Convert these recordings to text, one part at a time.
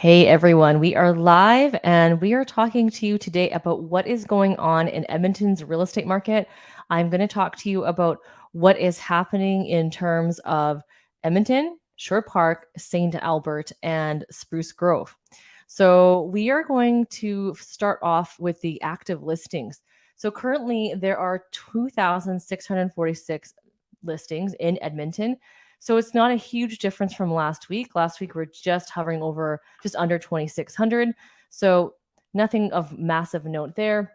Hey everyone, we are live and we are talking to you today about what is going on in Edmonton's real estate market. I'm going to talk to you about what is happening in terms of Edmonton, Shore Park, St. Albert, and Spruce Grove. So, we are going to start off with the active listings. So, currently there are 2,646 listings in Edmonton. So it's not a huge difference from last week. Last week we're just hovering over just under 2,600. So nothing of massive note there.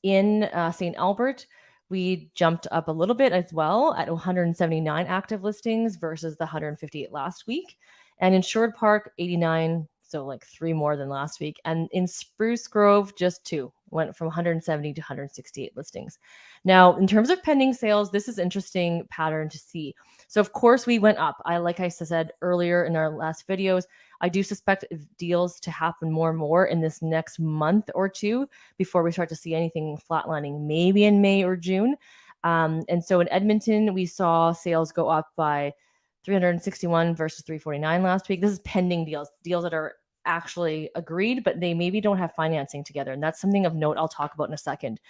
In St. Albert, we jumped up a little bit as well at 179 active listings versus the 158 last week. And in Sherwood Park, 89, so like three more than last week. And in Spruce Grove, just two, went from 170 to 168 listings. Now, in terms of pending sales, this is interesting pattern to see. So of course we went up. Like I said earlier in our last videos, I do suspect deals to happen more and more in this next month or two before we start to see anything flatlining, maybe in May or June. And so in Edmonton, we saw sales go up by 361 versus 349 last week. This is pending deals that are actually agreed, but they maybe don't have financing together. And that's something of note I'll talk about in a second.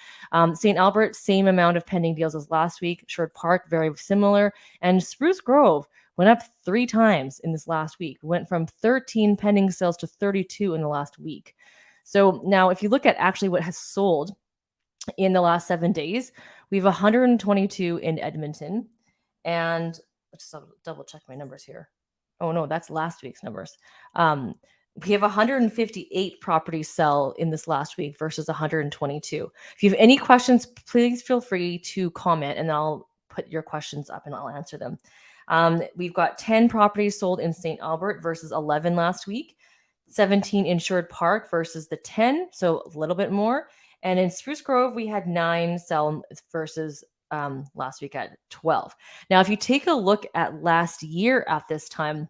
St. Albert, same amount of pending deals as last week. Sherwood Park, very similar. And Spruce Grove went up 3 times in this last week. Went from 13 pending sales to 32 in the last week. So now if you look at actually what has sold in the last 7 days, we have 122 in Edmonton. And let's double check my numbers here. Oh no, that's last week's numbers. We have 158 properties sell in this last week versus 122. If you have any questions, please feel free to comment and I'll put your questions up and I'll answer them. We've got 10 properties sold in St. Albert versus 11 last week, 17 in Sherwood Park versus the 10, so a little bit more. And in Spruce Grove, we had 9 sell versus last week at 12. Now, if you take a look at last year at this time,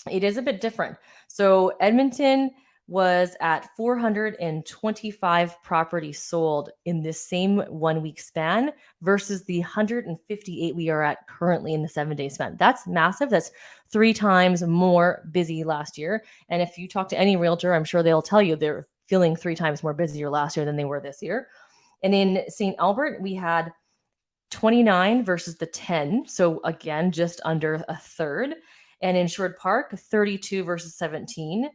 it is a bit different. So Edmonton was at 425 properties sold in this same 1 week span versus the 158 we are at currently in the 7 day span. That's massive. That's 3 times more busy last year. And if you talk to any realtor, I'm sure they'll tell you they're feeling 3 times more busier last year than they were this year. And in St. Albert, we had 29 versus the 10. So again, just under a third. And in Sherwood Park, 32 versus 17.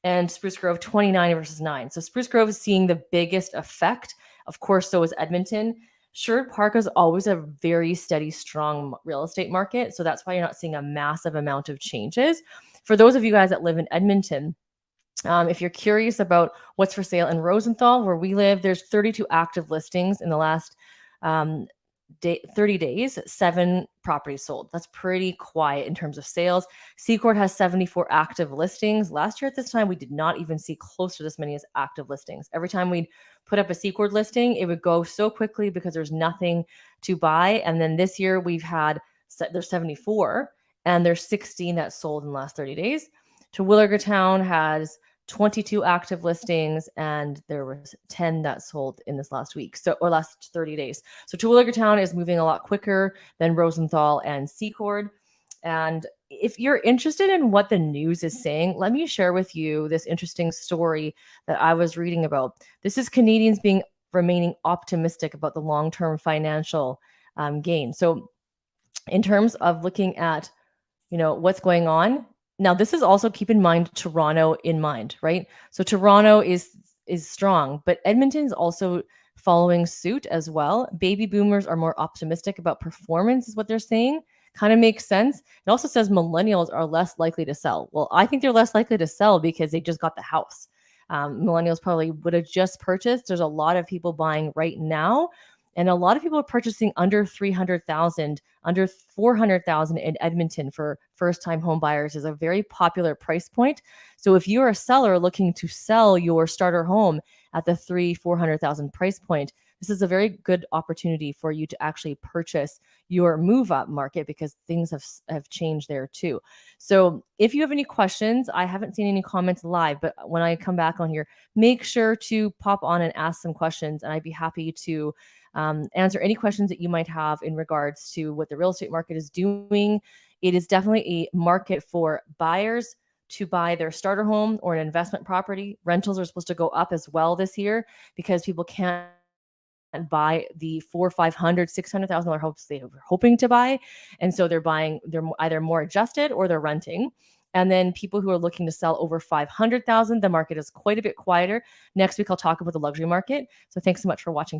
And Spruce Grove, 29 versus 9. So Spruce Grove is seeing the biggest effect. Of course, so is Edmonton. Sherwood Park is always a very steady, strong real estate market. So that's why you're not seeing a massive amount of changes. For those of you guys that live in Edmonton, if you're curious about what's for sale in Rosenthal, where we live, there's 32 active listings in the last 30 days, 7 properties sold. That's pretty quiet in terms of sales. Seacourt has 74 active listings. Last year at this time, we did not even see close to this many as active listings. Every time we'd put up a Seacourt listing, it would go so quickly because there's nothing to buy. And then this year there's 74 and there's 16 that sold in the last 30 days. Terwillegertown has 22 active listings and there was 10 that sold in this last week, or last 30 days. So Terwillegertown is moving a lot quicker than Rosenthal and Seacourt. And if you're interested in what the news is saying, let me share with you this interesting story that I was reading about. This is Canadians remaining optimistic about the long-term financial gain. So in terms of looking at, what's going on, now, this is also, keep in mind, Toronto in mind, right? So Toronto is strong, but Edmonton's also following suit as well. Baby boomers are more optimistic about performance, is what they're saying. Kind of makes sense. It also says millennials are less likely to sell. Well, I think they're less likely to sell because they just got the house. Millennials probably would have just purchased. There's a lot of people buying right now. And a lot of people are purchasing under 300,000, under 400,000 in Edmonton for first-time home buyers is a very popular price point. So if you're a seller looking to sell your starter home at the 400,000 price point, this is a very good opportunity for you to actually purchase your move-up market because things have changed there too. So if you have any questions, I haven't seen any comments live, but when I come back on here, make sure to pop on and ask some questions, and I'd be happy to answer any questions that you might have in regards to what the real estate market is doing. It is definitely a market for buyers, to buy their starter home or an investment property. Rentals are supposed to go up as well this year because people can't buy the four, 500, $600,000 hopes they were hoping to buy, and so they're either more adjusted or they're renting. And then people who are looking to sell over 500,000, the market is quite a bit quieter. Next week I'll talk about the luxury market. So thanks so much for watching.